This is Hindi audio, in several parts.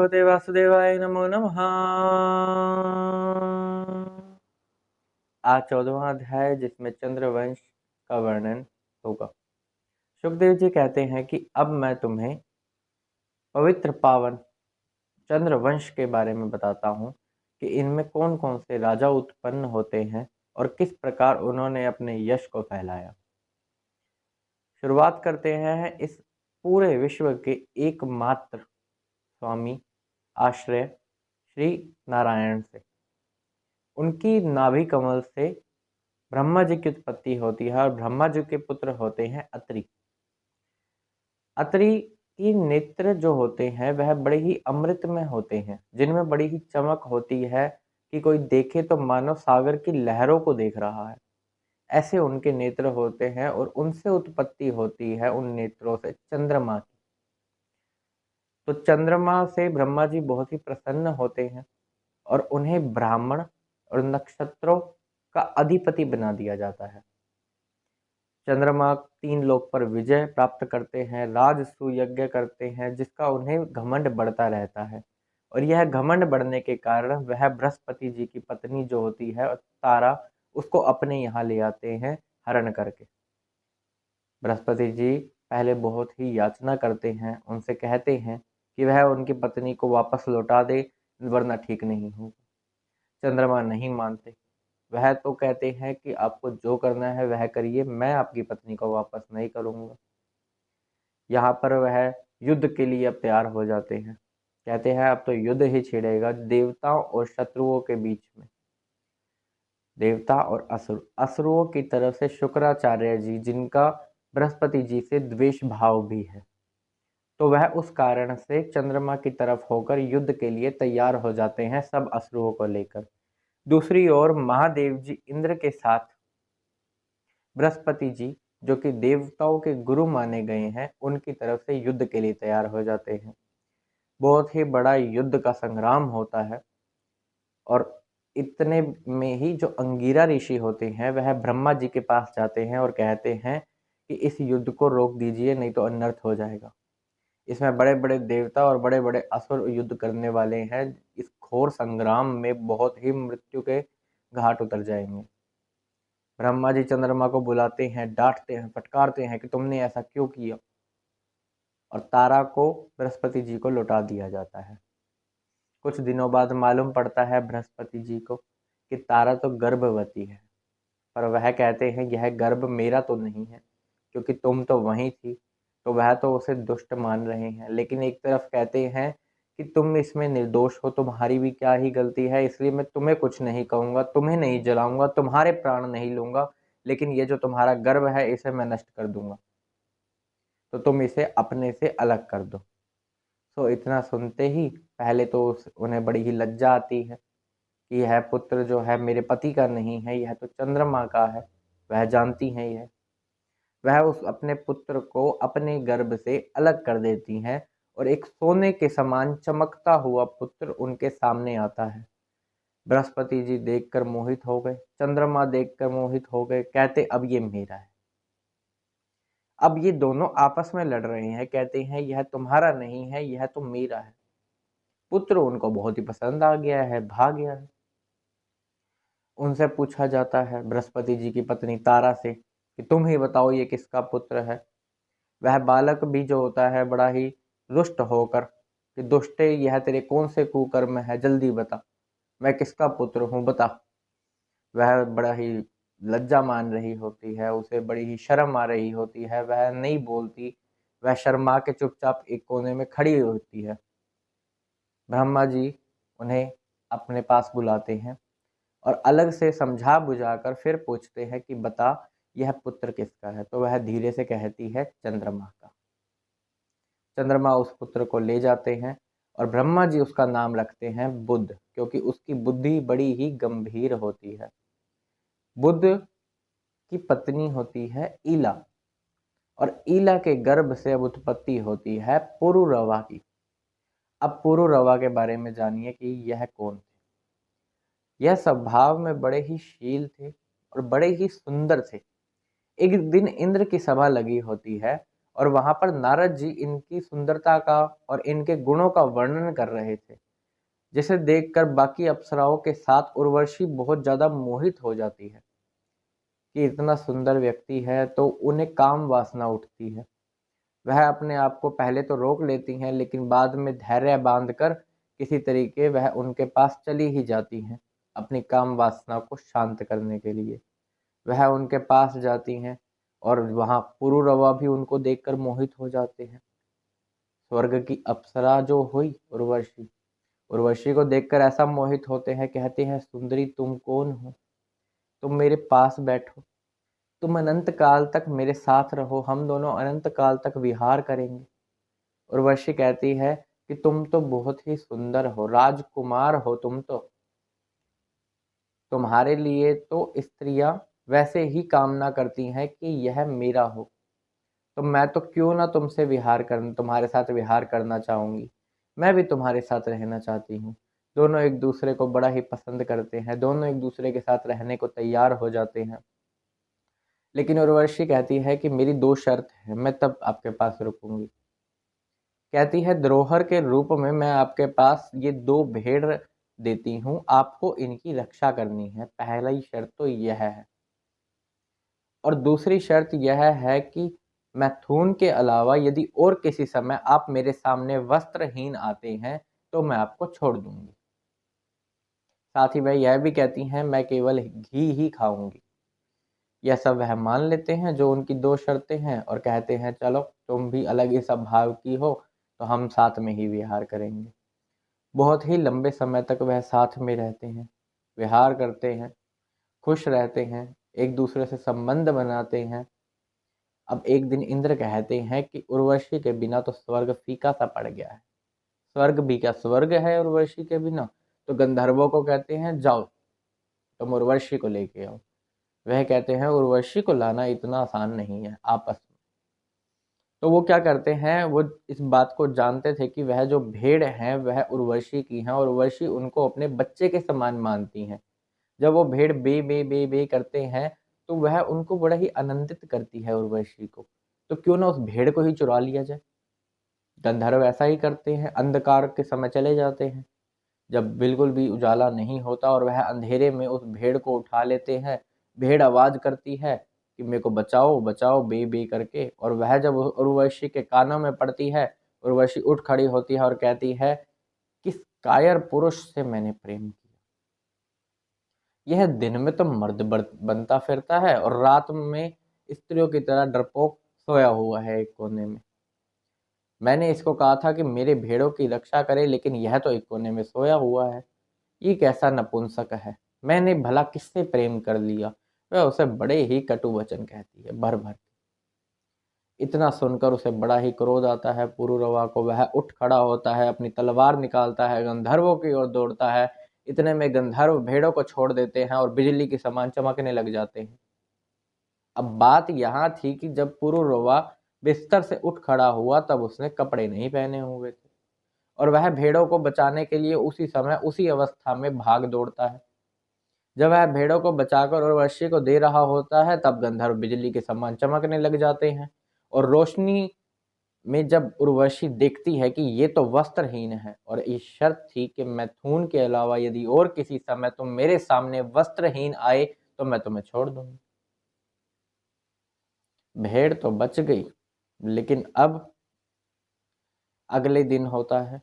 भगवते वासुदेवाय नमो नमः। आज 14वां अध्याय जिसमें चंद्रवंश का वर्णन होगा। सुखदेव जी कहते हैं कि अब मैं तुम्हें पवित्र पावन चंद्रवंश के बारे में बताता हूँ कि इनमें कौन कौन से राजा उत्पन्न होते हैं और किस प्रकार उन्होंने अपने यश को फैलाया। शुरुआत करते हैं इस पूरे विश्व के एकमात्र स्वामी आश्रय श्री नारायण से। उनकी नाभि कमल से ब्रह्मा जी की उत्पत्ति होती है और ब्रह्मा जी के पुत्र होते हैं अत्रि। अत्रि की नेत्र जो होते हैं वह बड़े ही अमृतमय होते हैं, जिनमें बड़ी ही चमक होती है कि कोई देखे तो मानो सागर की लहरों को देख रहा है। ऐसे उनके नेत्र होते हैं और उनसे उत्पत्ति होती है उन नेत्रों से चंद्रमा की। तो चंद्रमा से ब्रह्मा जी बहुत ही प्रसन्न होते हैं और उन्हें ब्राह्मण और नक्षत्रों का अधिपति बना दिया जाता है। चंद्रमा 3 लोक पर विजय प्राप्त करते हैं, राजसूय यज्ञ करते हैं, जिसका उन्हें घमंड बढ़ता रहता है और यह घमंड बढ़ने के कारण वह बृहस्पति जी की पत्नी जो होती है तारा, उसको अपने यहाँ ले आते हैं हरण करके। बृहस्पति जी पहले बहुत ही याचना करते हैं, उनसे कहते हैं कि वह उनकी पत्नी को वापस लौटा दे, वरना ठीक नहीं होगा। चंद्रमा नहीं मानते। वह तो कहते हैं कि आपको जो करना है वह करिए, मैं आपकी पत्नी को वापस नहीं करूंगा। यहाँ पर वह युद्ध के लिए अब तैयार हो जाते हैं। कहते हैं अब तो युद्ध ही छिड़ेगा देवताओं और शत्रुओं के बीच में। देवता और असुर, असुरों की तरफ से शुक्राचार्य जी, जिनका बृहस्पति जी से द्वेष भाव भी है, तो वह उस कारण से चंद्रमा की तरफ होकर युद्ध के लिए तैयार हो जाते हैं सब असुरों को लेकर। दूसरी ओर महादेव जी इंद्र के साथ बृहस्पति जी, जो कि देवताओं के गुरु माने गए हैं, उनकी तरफ से युद्ध के लिए तैयार हो जाते हैं। बहुत ही बड़ा युद्ध का संग्राम होता है और इतने में ही जो अंगिरा ऋषि होते हैं वह ब्रह्मा जी के पास जाते हैं और कहते हैं कि इस युद्ध को रोक दीजिए, नहीं तो अनर्थ हो जाएगा। इसमें बड़े बड़े देवता और बड़े बड़े असुर युद्ध करने वाले हैं। इस घोर संग्राम में बहुत ही मृत्यु के घाट उतर जाएंगे। ब्रह्मा जी चंद्रमा को बुलाते हैं, डांटते हैं, फटकारते हैं कि तुमने ऐसा क्यों किया, और तारा को बृहस्पति जी को लौटा दिया जाता है। कुछ दिनों बाद मालूम पड़ता है बृहस्पति जी को कि तारा तो गर्भवती है, पर वह कहते हैं यह गर्भ मेरा तो नहीं है, क्योंकि तुम तो वहीं थी। तो वह तो उसे दुष्ट मान रहे हैं, लेकिन एक तरफ कहते हैं कि तुम इसमें निर्दोष हो, तुम्हारी भी क्या ही गलती है, इसलिए मैं तुम्हें कुछ नहीं कहूँगा, तुम्हें नहीं जलाऊंगा, तुम्हारे प्राण नहीं लूँगा, लेकिन ये जो तुम्हारा गर्भ है इसे मैं नष्ट कर दूंगा, तो तुम इसे अपने से अलग कर दो। तो इतना सुनते ही पहले तो उन्हें बड़ी ही लज्जा आती है कि यह पुत्र जो है मेरे पति का नहीं है, यह तो चंद्रमा का है। वह जानती हैं यह। वह उस अपने पुत्र को अपने गर्भ से अलग कर देती हैं और एक सोने के समान चमकता हुआ पुत्र उनके सामने आता है। बृहस्पति जी देखकर मोहित हो गए, चंद्रमा देखकर मोहित हो गए, कहते अब ये मेरा है। अब ये दोनों आपस में लड़ रहे हैं, कहते हैं यह तुम्हारा नहीं है, यह तो मेरा है। पुत्र उनको बहुत ही पसंद आ गया है, भाग गया है। उनसे पूछा जाता है बृहस्पति जी की पत्नी तारा से कि तुम ही बताओ ये किसका पुत्र है। वह बालक भी जो होता है बड़ा ही रुष्ट होकर कि दुष्टे, यह तेरे कौन से कुकर्म है, जल्दी बता, मैं किसका पुत्र हूँ, बता। वह बड़ा ही लज्जा मान रही होती है, उसे बड़ी ही शर्म आ रही होती है, वह नहीं बोलती, वह शर्मा के चुपचाप एक कोने में खड़ी होती है। ब्रह्मा जी उन्हें अपने पास बुलाते हैं और अलग से समझा बुझाकर फिर पूछते हैं कि बता यह पुत्र किसका है। तो वह धीरे से कहती है चंद्रमा का। चंद्रमा उस पुत्र को ले जाते हैं और ब्रह्मा जी उसका नाम रखते हैं बुध, क्योंकि उसकी बुद्धि बड़ी ही गंभीर होती है। बुध की पत्नी होती है ईला और ईला के गर्भ से अब उत्पत्ति होती है पुरुरवा की। अब पुरुरवा के बारे में जानिए कि यह कौन थे। यह स्वभाव में बड़े ही शील थे और बड़े ही सुंदर थे। एक दिन इंद्र की सभा लगी होती है और वहाँ पर नारद जी इनकी सुंदरता का और इनके गुणों का वर्णन कर रहे थे, जिसे देखकर बाकी अप्सराओं के साथ उर्वशी बहुत ज़्यादा मोहित हो जाती है कि इतना सुंदर व्यक्ति है, तो उन्हें काम वासना उठती है। वह अपने आप को पहले तो रोक लेती हैं, लेकिन बाद में धैर्य बांधकर किसी तरीके वह उनके पास चली ही जाती हैं, अपनी काम वासना को शांत करने के लिए। वह उनके पास जाती हैं और वहाँ पुरुरवा भी उनको देखकर मोहित हो जाते हैं। स्वर्ग की अप्सरा जो हुई उर्वशी, उर्वशी को देखकर ऐसा मोहित होते हैं, कहते हैं, सुंदरी तुम कौन हो? तुम मेरे पास बैठो, तुम अनंत काल तक मेरे साथ रहो, हम दोनों अनंत काल तक विहार करेंगे। उर्वशी कहती है कि तुम तो बहुत ही सुंदर हो, राजकुमार हो तुम तो, तुम्हारे लिए तो स्त्रियां वैसे ही कामना करती हैं कि यह मेरा हो, तो मैं तो क्यों ना तुम्हारे साथ विहार करना चाहूंगी। मैं भी तुम्हारे साथ रहना चाहती हूँ। दोनों एक दूसरे को बड़ा ही पसंद करते हैं, दोनों एक दूसरे के साथ रहने को तैयार हो जाते हैं। लेकिन उर्वशी कहती है कि मेरी दो शर्त है, मैं तब आपके पास रुकूंगी। कहती है, धरोहर के रूप में मैं आपके पास ये दो भेड़ देती हूँ, आपको इनकी रक्षा करनी है। पहली शर्त तो यह है, और दूसरी शर्त यह है कि मैथुन के अलावा यदि और किसी समय आप मेरे सामने वस्त्रहीन आते हैं तो मैं आपको छोड़ दूंगी। साथ ही वह यह भी कहती हैं, मैं केवल घी ही खाऊंगी। यह सब वह मान लेते हैं जो उनकी दो शर्तें हैं, और कहते हैं, चलो तुम भी अलग ही स्वभाव की हो तो हम साथ में ही विहार करेंगे। बहुत ही लंबे समय तक वह साथ में रहते हैं, विहार करते हैं, खुश रहते हैं, एक दूसरे से संबंध बनाते हैं। अब एक दिन इंद्र कहते हैं कि उर्वशी के बिना तो स्वर्ग फीका सा पड़ गया है, स्वर्ग भी क्या स्वर्ग है उर्वशी के बिना। तो गंधर्वों को कहते हैं, जाओ तुम उर्वशी को लेके आओ। वह कहते हैं, उर्वशी को लाना इतना आसान नहीं है आपस में। तो वो क्या करते हैं, वो इस बात को जानते थे कि वह जो भेड़ हैं वह उर्वशी की हैं, और उर्वशी उनको अपने बच्चे के समान मानती हैं। जब वो भेड़ बे बे बे बे करते हैं तो वह उनको बड़ा ही आनंदित करती है उर्वशी को। तो क्यों ना उस भेड़ को ही चुरा लिया जाए। गंधर्व ऐसा ही करते हैं, अंधकार के समय चले जाते हैं, जब बिल्कुल भी उजाला नहीं होता और वह अंधेरे में उस भेड़ को उठा लेते हैं। भेड़ आवाज करती है कि मेरे को बचाओ बचाओ बे बे करके, और वह जब उर्वशी के कानों में पड़ती है, उर्वशी उठ खड़ी होती है और कहती है, किस कायर पुरुष से मैंने प्रेम किया। यह दिन में तो मर्द बनता फिरता है और रात में स्त्रियों की तरह डरपोक सोया हुआ है एक कोने में। मैंने इसको कहा था कि मेरे भेड़ों की रक्षा करे, लेकिन यह तो एक कोने में सोया हुआ है। ये कैसा नपुंसक है, मैंने भला किससे प्रेम कर लिया। वह उसे बड़े ही कटु वचन कहती है, भर भर। इतना सुनकर उसे बड़ा ही क्रोध आता है पुरुरवा को। वह उठ खड़ा होता है, अपनी तलवार निकालता है, गंधर्वों की ओर दौड़ता है। इतने में गंधर्व भेड़ों को छोड़ देते हैं और बिजली के समान चमकने लग जाते हैं। अब बात यहाँ थी कि जब पुरुरवा बिस्तर से उठ खड़ा हुआ तब उसने कपड़े नहीं पहने हुए थे, और वह भेड़ों को बचाने के लिए उसी समय उसी अवस्था में भाग दौड़ता है। जब वह भेड़ों को बचाकर उर्वशी को दे रहा होता है तब गंधर्व बिजली के समान चमकने लग जाते हैं, और रोशनी में जब उर्वशी देखती है कि ये तो वस्त्रहीन है, और इस शर्त थी कि मैथुन के अलावा यदि और किसी समय तुम मेरे सामने वस्त्रहीन आए तो मैं तुम्हें छोड़ दूंगी। भेड़ तो बच गई, लेकिन अब अगले दिन होता है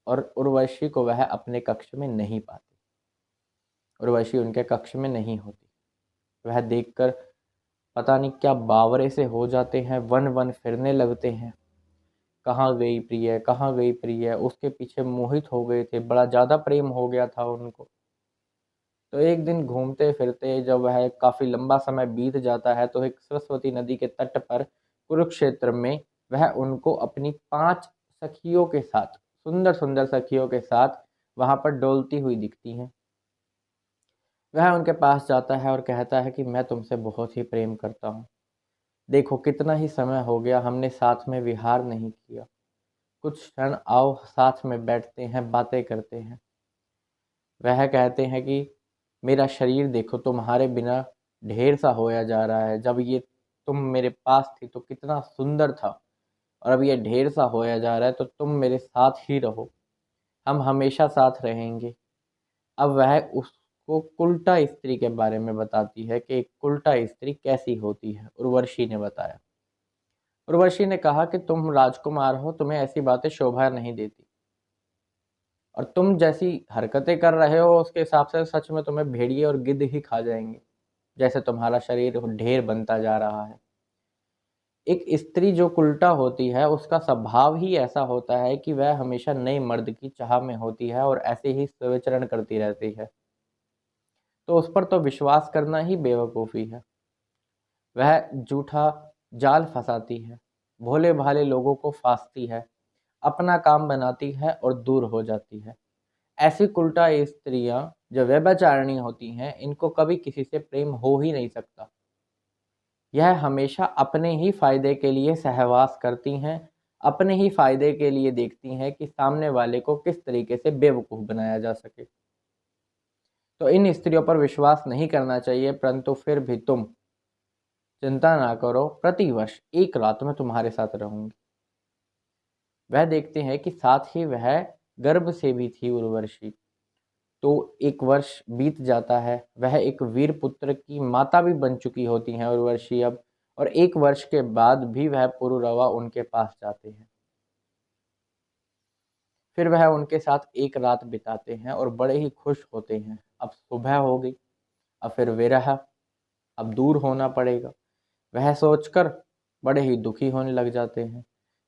और उर्वशी को वह अपने कक्ष में नहीं पाती। उर्वशी उनके कक्ष में नहीं होती। वह देखकर पता नहीं क्या बावरे से हो जाते हैं, वन वन फिरने लगते हैं। कहाँ गई प्रिय, कहाँ गई प्रिय, उसके पीछे मोहित हो गए थे, बड़ा ज़्यादा प्रेम हो गया था उनको। तो एक दिन घूमते फिरते जब वह काफ़ी लंबा समय बीत जाता है तो एक सरस्वती नदी के तट पर कुरुक्षेत्र में वह उनको अपनी 5 सखियों के साथ, सुंदर सुंदर सखियों के साथ वहाँ पर डोलती हुई दिखती हैं। वह उनके पास जाता है और कहता है कि मैं तुमसे बहुत ही प्रेम करता हूँ। देखो कितना ही समय हो गया हमने साथ में विहार नहीं किया। कुछ क्षण आओ साथ में बैठते हैं, बातें करते हैं। वह कहते हैं कि मेरा शरीर देखो तुम्हारे बिना ढेर सा होया जा रहा है। जब ये तुम मेरे पास थी तो कितना सुंदर था, और अब ये ढेर सा होया जा रहा है, तो तुम मेरे साथ ही रहो, हम हमेशा साथ रहेंगे। अब वह उसको कुल्टा स्त्री के बारे में बताती है कि एक कुल्टा स्त्री कैसी होती है। उर्वशी ने बताया। उर्वशी ने कहा कि तुम राजकुमार हो, तुम्हें ऐसी बातें शोभा नहीं देती, और तुम जैसी हरकतें कर रहे हो उसके हिसाब से सच में तुम्हें भेड़िए और गिद्ध ही खा जाएंगे, जैसे तुम्हारा शरीर ढेर बनता जा रहा है। एक स्त्री जो उल्टा होती है उसका स्वभाव ही ऐसा होता है कि वह हमेशा नए मर्द की चाह में होती है और ऐसे ही विचरण करती रहती है, तो उस पर तो विश्वास करना ही बेवकूफ़ी है। वह झूठा जाल फंसाती है, भोले भाले लोगों को फांसती है, अपना काम बनाती है और दूर हो जाती है। ऐसी उल्टा स्त्रियां जो व्यभिचारिणी होती हैं, इनको कभी किसी से प्रेम हो ही नहीं सकता। यह हमेशा अपने ही फायदे के लिए सहवास करती हैं, अपने ही फायदे के लिए देखती हैं कि सामने वाले को किस तरीके से बेवकूफ़ बनाया जा सके। तो इन स्त्रियों पर विश्वास नहीं करना चाहिए, परंतु फिर भी तुम चिंता ना करो, प्रतिवर्ष एक रात में तुम्हारे साथ रहूंगी। वह देखते हैं कि साथ ही वह गर्भ से भी थी उर्वशी। तो एक वर्ष बीत जाता है, वह एक वीर पुत्र की माता भी बन चुकी होती हैं उर्वशी अब, और एक वर्ष के बाद भी वह पुरुरवा उनके पास जाते हैं। फिर वह उनके साथ एक रात बिताते हैं और बड़े ही खुश होते हैं। अब सुबह हो गई, अब फिर विरह, अब दूर होना पड़ेगा। वह सोचकर बड़े ही दुखी होने लग जाते हैं।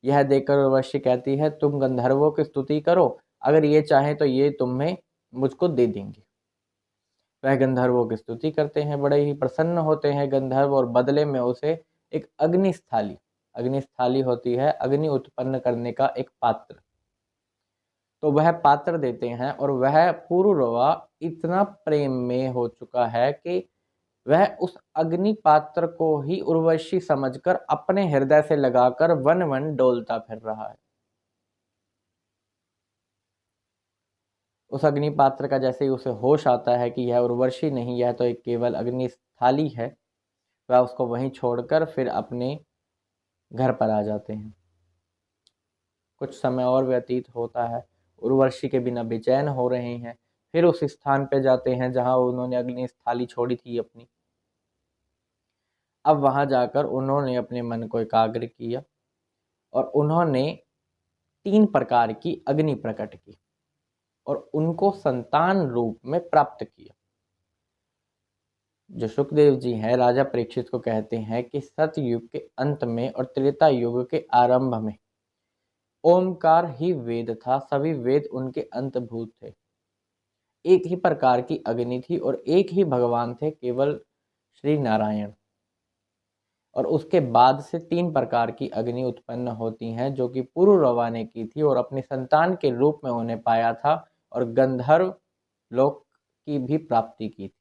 यह देखकर उर्वशी कहती है, तुम गंधर्वों की स्तुति करो, अगर ये चाहें तो ये तुम्हें मुझको दे देंगे। वह गंधर्वों की स्तुति करते हैं, बड़े ही प्रसन्न होते हैं गंधर्व, और बदले में उसे एक अग्निस्थाली, अग्निस्थाली होती है अग्नि उत्पन्न करने का एक पात्र, तो वह पात्र देते हैं। और वह पुरुरवा इतना प्रेम में हो चुका है कि वह उस अग्नि पात्र को ही उर्वशी समझकर अपने हृदय से लगाकर वन वन डोलता फिर रहा है। उस अग्नि पात्र का जैसे ही उसे होश आता है कि यह उर्वशी नहीं, यह तो एक केवल अग्नि थाली है, वह उसको वहीं छोड़कर फिर अपने घर पर आ जाते हैं। कुछ समय और व्यतीत होता है, उर्वशी के बिना बेचैन हो रहे हैं। फिर उस स्थान पे जाते हैं जहां उन्होंने अग्नि थाली छोड़ी थी अपनी। अब वहां जाकर उन्होंने अपने मन को एकाग्र किया और उन्होंने 3 प्रकार की अग्नि प्रकट की और उनको संतान रूप में प्राप्त किया। जो सुखदेव जी हैं, राजा परीक्षित को कहते हैं कि सतयुग के अंत में और त्रेता युग के आरंभ में ओमकार ही वेद था, सभी वेद उनके अंतभूत थे। एक ही प्रकार की अग्नि थी और एक ही भगवान थे, केवल श्री नारायण। और उसके बाद से 3 प्रकार की अग्नि उत्पन्न होती हैं, जो कि पुरुरवा ने की थी और अपनी संतान के रूप में उन्हें पाया था और गंधर्व लोक की भी प्राप्ति की थी।